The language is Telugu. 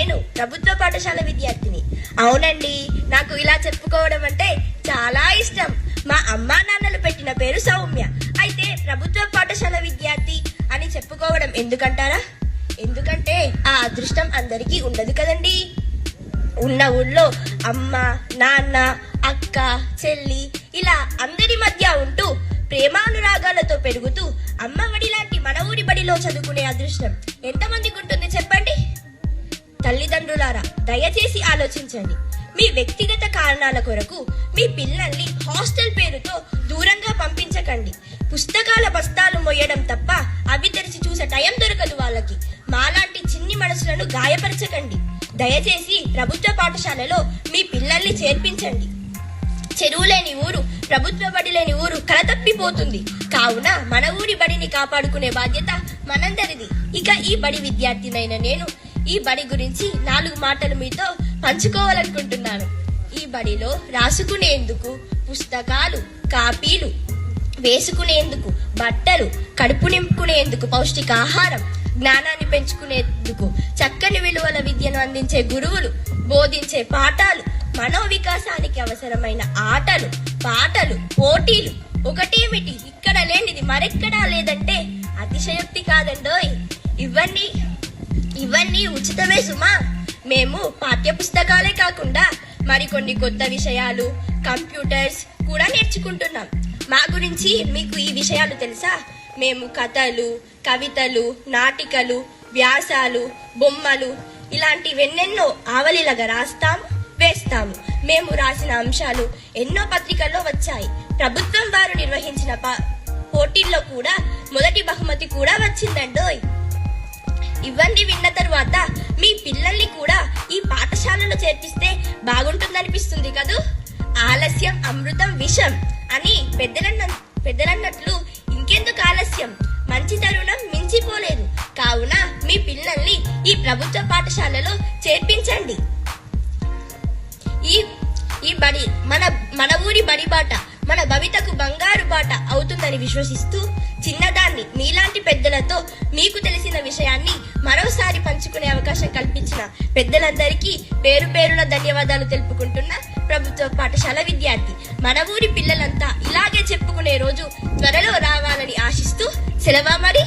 నేను ప్రభుత్వ పాఠశాల విద్యార్థిని. అవునండి, నాకు ఇలా చెప్పుకోవడం అంటే చాలా ఇష్టం. మా అమ్మా నాన్నలు పెట్టిన పేరు సౌమ్య. అయితే ప్రభుత్వ పాఠశాల విద్యార్థి అని చెప్పుకోవడం ఎందుకంటారా? ఎందుకంటే ఆ అదృష్టం అందరికీ ఉండదు కదండి. ఉన్న ఊళ్ళో అమ్మ, నాన్న, అక్క, చెల్లి ఇలా అందరి మధ్య ఉంటూ ప్రేమానురాగాలతో పెరుగుతూ అమ్మఒడి లాంటి మన ఊరి బడిలో చదువుకునే అదృష్టం ఎంతమందికి ఉంటుంది చెప్పండి? తల్లిదండ్రులారా, దయచేసి ఆలోచించండి. మీ వ్యక్తిగత కారణాల కొరకు మీ పిల్లల్ని హాస్టల్ పేరుతో దూరంగా పంపించకండి. పుస్తకాల బస్తాలు మోయడం తప్ప అవి తెరిచి చూసే టైం దొరకదు వాళ్ళకి. మాలాంటి చిన్ని మనసులను గాయపరచకండి. దయచేసి ప్రభుత్వ పాఠశాలలో మీ పిల్లల్ని చేర్పించండి. చెరువు లేని ఊరు, ప్రభుత్వ బడి లేని ఊరు కలతప్పిపోతుంది. కావున మన ఊరి బడిని కాపాడుకునే బాధ్యత మనందరిది. ఇక ఈ బడి విద్యార్థినైన నేను ఈ బడి గురించి 4 మాటలు మీతో పంచుకోవాలనుకుంటున్నాను. ఈ బడిలో రాసుకునేందుకు పుస్తకాలు, కాపీలు, వేసుకునేందుకు బట్టలు, కడుపు నింపుకునేందుకు పౌష్టికాహారం, జ్ఞానాన్ని పెంచుకునేందుకు చక్కని విలువల విద్యను అందించే గురువులు, బోధించే పాఠాలు, మనోవికాసానికి అవసరమైన ఆటలు, పాటలు, పోటీలు. ఒకటేమిటి, ఇక్కడ లేనిది మరెక్కడా లేదంటే అతిశయోక్తి కాదండోయ్. ఇవన్నీ ఉచితమే సుమా. మేము పాఠ్య పుస్తకాలే కాకుండా మరికొన్ని కొత్త విషయాలు, కంప్యూటర్స్ కూడా నేర్చుకుంటున్నాం. మా గురించి మీకు ఈ విషయాలు తెలుసా? మేము కథలు, కవితలు, నాటికలు, వ్యాసాలు, బొమ్మలు ఇలాంటివెన్నెన్నో ఆవలిలాగా రాస్తాము, వేస్తాము. మేము రాసిన అంశాలు ఎన్నో పత్రికల్లో వచ్చాయి. ప్రభుత్వం వారు నిర్వహించిన పోటీల్లో కూడా మొదటి బహుమతి కూడా వచ్చిందండోయ్. ఇవన్నీ విన్న తరువాత మీ పిల్లల్ని కూడా ఈ పాఠశాలలో చేర్పిస్తే బాగుంటుందనిపిస్తుంది కదూ. ఆలస్యం అమృతం విషం అని పెద్దలన్నట్లు ఇంకెందుకు ఆలస్యం, మంచి తరుణం మించిపోలేదు. కావున మీ పిల్లల్ని ఈ ప్రభుత్వ పాఠశాలలో చేర్పించండి. ఈ బడి మన ఊరి బడి బాట మన భవితకు బంగారు బాట అవుతుందని విశ్వసిస్తూ చిన్నదాన్ని మీలాంటి పెద్దలతో మీకు తెలిసిన విషయాన్ని మరోసారి పంచుకునే అవకాశం కల్పించిన పెద్దలందరికీ పేరు పేరున ధన్యవాదాలు తెలుపుకుంటున్న ప్రభుత్వ పాఠశాల విద్యార్థి. మన ఊరి పిల్లలంతా ఇలాగే చెప్పుకునే రోజు త్వరలో రావాలని ఆశిస్తూ సెలవా మరి.